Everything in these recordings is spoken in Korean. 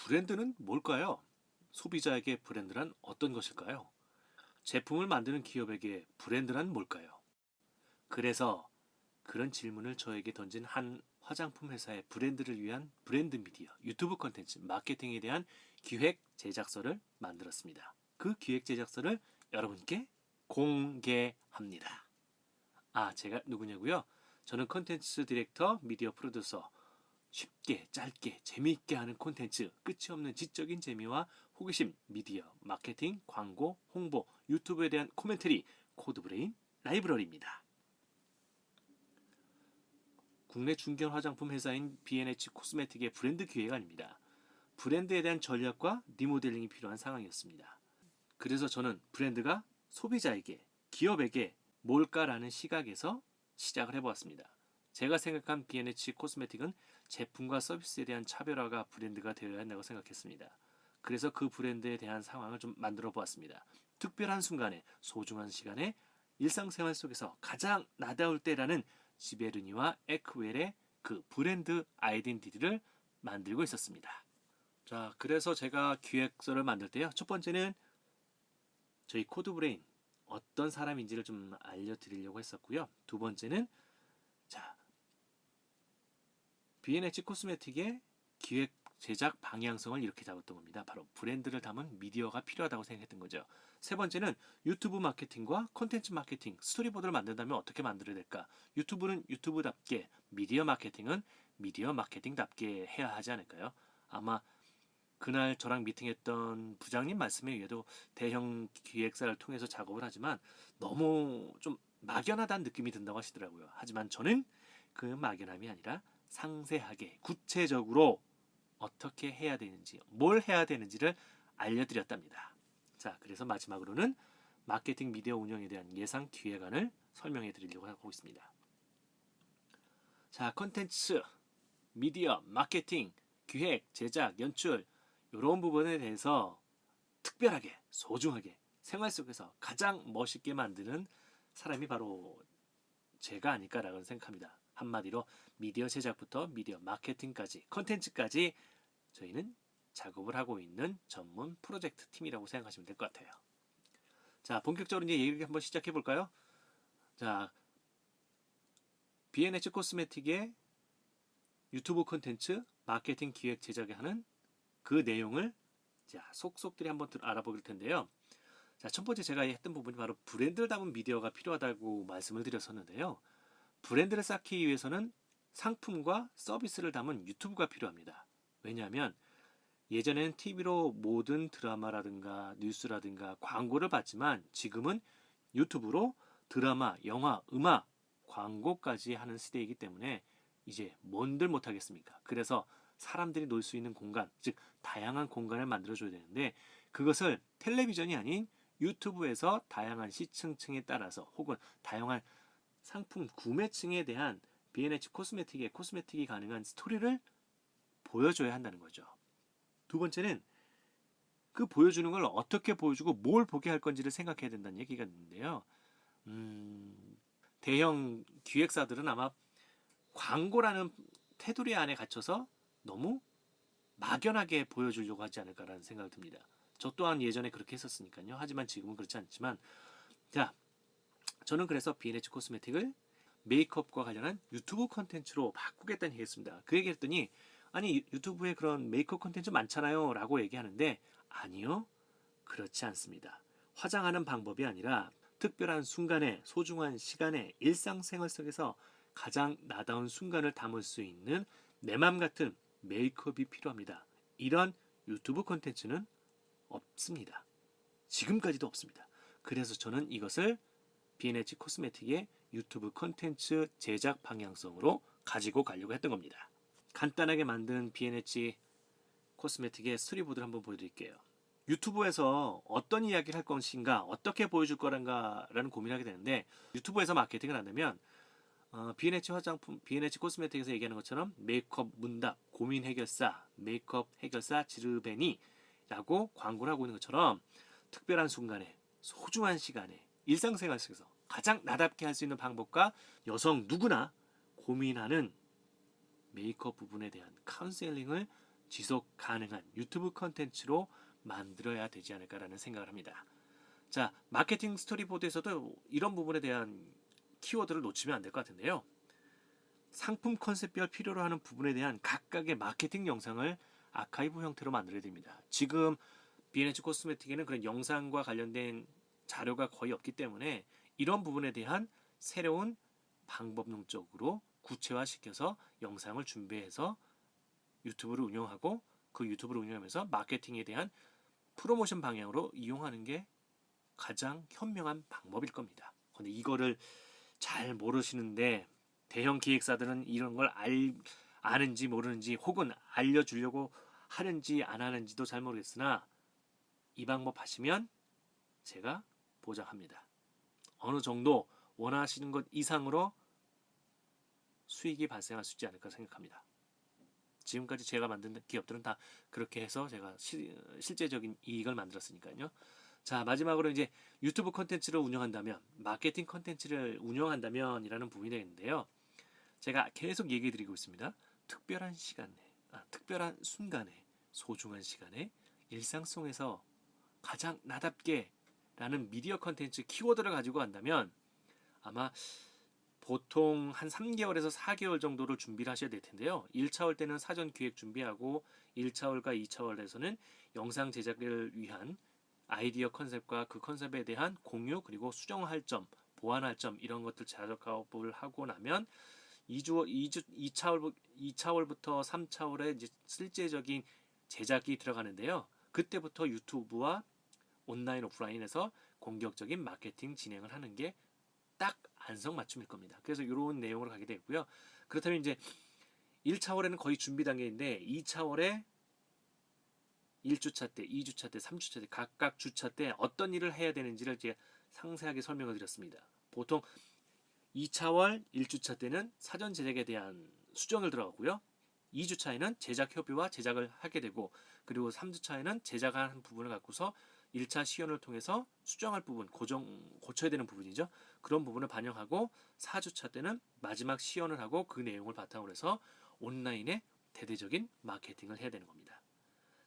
브랜드는 뭘까요? 소비자에게 브랜드란 어떤 것일까요? 제품을 만드는 기업에게 브랜드란 뭘까요? 그래서 그런 질문을 저에게 던진 한 화장품 회사의 브랜드를 위한 브랜드 미디어, 유튜브 콘텐츠, 마케팅에 대한 기획 제작서를 만들었습니다. 그 기획 제작서를 여러분께 공개합니다. 제가 누구냐고요? 저는 콘텐츠 디렉터, 미디어 프로듀서, 쉽게 짧게 재미있게 하는 콘텐츠, 끝이 없는 지적인 재미와 호기심, 미디어, 마케팅, 광고, 홍보, 유튜브에 대한 코멘터리, 코드브레인 라이브러리입니다. 국내 중견 화장품 회사인 B&H 코스메틱의 브랜드 기획 아닙니다. 브랜드에 대한 전략과 리모델링이 필요한 상황이었습니다. 그래서 저는 브랜드가 소비자에게, 기업에게 뭘까라는 시각에서 시작을 해보았습니다. 제가 생각한 B&H 코스메틱은 제품과 서비스에 대한 차별화가 브랜드가 되어야 한다고 생각했습니다. 그래서 그 브랜드에 대한 상황을 좀 만들어 보았습니다. 특별한 순간에, 소중한 시간에, 일상생활 속에서 가장 나다울 때라는 지베르니와 에크웰의 그 브랜드 아이덴티티를 만들고 있었습니다. 자, 그래서 제가 기획서를 만들 때요. 첫 번째는 저희 코드브레인 어떤 사람인지를 좀 알려드리려고 했었고요. 두 번째는 자, B&H 코스메틱의 기획 제작 방향성을 이렇게 잡았던 겁니다. 바로 브랜드를 담은 미디어가 필요하다고 생각했던 거죠. 세 번째는 유튜브 마케팅과 콘텐츠 마케팅, 스토리보드를 만든다면 어떻게 만들어야 될까? 유튜브는 유튜브답게, 미디어 마케팅은 미디어 마케팅답게 해야 하지 않을까요? 아마 그날 저랑 미팅했던 부장님 말씀에 의해도 대형 기획사를 통해서 작업을 하지만 너무 좀 막연하다는 느낌이 든다고 하시더라고요. 하지만 저는 그 막연함이 아니라 상세하게 구체적으로 어떻게 해야 되는지, 뭘 해야 되는지를 알려드렸답니다. 자, 그래서 마지막으로는 마케팅 미디어 운영에 대한 예상 기획안을 설명해 드리려고 하고 있습니다. 자, 컨텐츠, 미디어, 마케팅, 기획, 제작, 연출 이런 부분에 대해서 특별하게, 소중하게 생활 속에서 가장 멋있게 만드는 사람이 바로 제가 아닐까라고 생각합니다. 한마디로 미디어 제작부터 미디어 마케팅까지, 컨텐츠까지 저희는 작업을 하고 있는 전문 프로젝트 팀이라고 생각하시면 될 것 같아요. 자, 본격적으로 이제 얘기를 한번 시작해 볼까요? 자, B&H 코스메틱의 유튜브 콘텐츠 마케팅 기획 제작에 하는 그 내용을 자, 속속들이 한번 알아볼 텐데요. 자, 첫 번째 제가 했던 부분이 바로 브랜드를 담은 미디어가 필요하다고 말씀을 드렸었는데요. 브랜드를 쌓기 위해서는 상품과 서비스를 담은 유튜브가 필요합니다. 왜냐하면 예전에는 TV로 모든 드라마라든가 뉴스라든가 광고를 봤지만 지금은 유튜브로 드라마, 영화, 음악, 광고까지 하는 시대이기 때문에 이제 뭔들 못하겠습니까? 그래서 사람들이 놀 수 있는 공간, 즉 다양한 공간을 만들어줘야 되는데 그것을 텔레비전이 아닌 유튜브에서 다양한 시청층에 따라서 혹은 다양한 상품 구매층에 대한 B&H 코스메틱의 코스메틱이 가능한 스토리를 보여줘야 한다는 거죠. 두 번째는 그 보여주는 걸 어떻게 보여주고 뭘 보게 할 건지를 생각해야 된다는 얘기가 있는데요. 대형 기획사들은 아마 광고라는 테두리 안에 갇혀서 너무 막연하게 보여주려고 하지 않을까라는 생각이 듭니다. 저 또한 예전에 그렇게 했었으니까요. 하지만 지금은 그렇지 않지만 자, 저는 그래서 B&H 코스메틱을 메이크업과 관련한 유튜브 콘텐츠로 바꾸겠다는 얘기했습니다. 그 얘기했더니 아니 유튜브에 그런 메이크업 콘텐츠 많잖아요 라고 얘기하는데 아니요. 그렇지 않습니다. 화장하는 방법이 아니라 특별한 순간에 소중한 시간에 일상생활 속에서 가장 나다운 순간을 담을 수 있는 내 맘 같은 메이크업이 필요합니다. 이런 유튜브 콘텐츠는 없습니다. 지금까지도 없습니다. 그래서 저는 이것을 B&H 코스메틱의 유튜브 콘텐츠 제작 방향성으로 가지고 가려고 했던 겁니다. 간단하게 만든 B&H 코스메틱의 스토리보드를 한번 보여드릴게요. 유튜브에서 어떤 이야기를 할 것인가, 어떻게 보여줄 거란가라는 고민하게 되는데 유튜브에서 마케팅을 한다면 B&H 화장품, B&H 코스메틱에서 얘기하는 것처럼 메이크업 문답, 고민 해결사, 메이크업 해결사 지르베니라고 광고를 하고 있는 것처럼 특별한 순간에, 소중한 시간에, 일상생활 속에서 가장 나답게 할 수 있는 방법과 여성 누구나 고민하는 메이크업 부분에 대한 카운셀링을 지속 가능한 유튜브 컨텐츠로 만들어야 되지 않을까라는 생각을 합니다. 자, 마케팅 스토리보드에서도 이런 부분에 대한 키워드를 놓치면 안 될 것 같은데요. 상품 컨셉별 필요로 하는 부분에 대한 각각의 마케팅 영상을 아카이브 형태로 만들어야 됩니다. 지금 B&H 코스메틱에는 그런 영상과 관련된 자료가 거의 없기 때문에 이런 부분에 대한 새로운 방법론적으로 구체화시켜서 영상을 준비해서 유튜브를 운영하고 그 유튜브를 운영하면서 마케팅에 대한 프로모션 방향으로 이용하는 게 가장 현명한 방법일 겁니다. 근데 이거를 잘 모르시는데 대형 기획사들은 이런 걸 아는지 모르는지 혹은 알려주려고 하는지 안 하는지도 잘 모르겠으나 이 방법 하시면 제가 보장합니다. 어느 정도 원하시는 것 이상으로 수익이 발생할 수 있지 않을까 생각합니다. 지금까지 제가 만든 기업들은 다 그렇게 해서 제가 실제적인 이익을 만들었으니까요. 자, 마지막으로 이제 유튜브 콘텐츠를 운영한다면, 마케팅 콘텐츠를 운영한다면 이라는 부분이 되는데요. 제가 계속 얘기 드리고 있습니다. 특별한 시간에, 특별한 순간에, 소중한 시간에, 일상 속에서 가장 나답게 라는 미디어 콘텐츠 키워드를 가지고 간다면 아마 보통 한 3개월에서 4개월 정도를 준비를 하셔야 될 텐데요. 1차월 때는 사전 기획 준비하고 1차월과 2차월에서는 영상 제작을 위한 아이디어 컨셉과 그 컨셉에 대한 공유 그리고 수정할 점, 보완할 점 이런 것들 작업을 하고 나면 2차월부터 3차월에 이제 실제적인 제작이 들어가는데요. 그때부터 유튜브와 온라인 오프라인에서 공격적인 마케팅 진행을 하는 게 딱 안성맞춤일 겁니다. 그래서 이런 내용으로 가게 되고요. 그렇다면 이제 1차월에는 거의 준비 단계인데 2차월에 1주차 때, 2주차 때, 3주차 때 각각 주차 때 어떤 일을 해야 되는지를 이제 상세하게 설명을 드렸습니다. 보통 2차월 1주차 때는 사전 제작에 대한 수정을 들어가고요. 2주차에는 제작 협의와 제작을 하게 되고 그리고 3주차에는 제작한 부분을 갖고서 1차 시연을 통해서 수정할 부분, 고쳐야 되는 부분이죠. 그런 부분을 반영하고 4주차 때는 마지막 시연을 하고 그 내용을 바탕으로 해서 온라인에 대대적인 마케팅을 해야 되는 겁니다.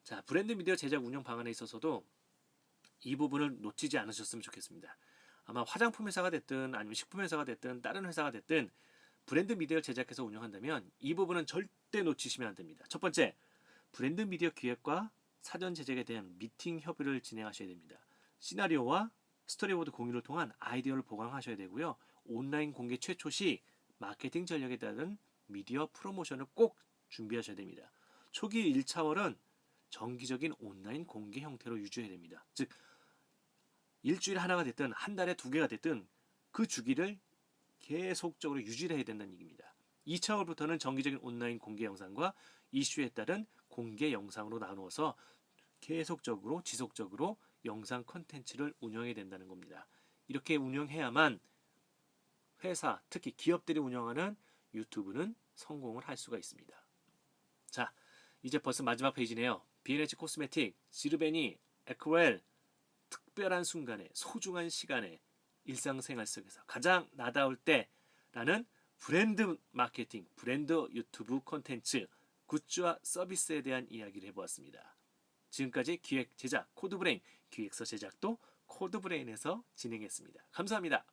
자, 브랜드 미디어 제작 운영 방안에 있어서도 이 부분을 놓치지 않으셨으면 좋겠습니다. 아마 화장품 회사가 됐든 아니면 식품 회사가 됐든 다른 회사가 됐든 브랜드 미디어를 제작해서 운영한다면 이 부분은 절대 놓치시면 안 됩니다. 첫 번째, 브랜드 미디어 기획과 사전 제작에 대한 미팅 협의를 진행하셔야 됩니다. 시나리오와 스토리보드 공유를 통한 아이디어를 보강하셔야 되고요. 온라인 공개 최초 시 마케팅 전략에 따른 미디어 프로모션을 꼭 준비하셔야 됩니다. 초기 1차월은 정기적인 온라인 공개 형태로 유지해야 됩니다. 즉 일주일에 하나가 됐든 한 달에 2개가 됐든 그 주기를 계속적으로 유지를 해야 된다는 얘기입니다. 2차월부터는 정기적인 온라인 공개 영상과 이슈에 따른 공개 영상으로 나누어서 계속적으로 지속적으로 영상 콘텐츠를 운영해야 된다는 겁니다. 이렇게 운영해야만 회사, 특히 기업들이 운영하는 유튜브는 성공을 할 수가 있습니다. 자, 이제 벌써 마지막 페이지네요. B&H 코스메틱, 지르베니, 에코웰, 특별한 순간에, 소중한 시간에, 일상생활 속에서 가장 나다울 때라는 브랜드 마케팅, 브랜드 유튜브 콘텐츠, 굿즈와 서비스에 대한 이야기를 해보았습니다. 지금까지 기획 제작 코드브레인, 기획서 제작도 코드브레인에서 진행했습니다. 감사합니다.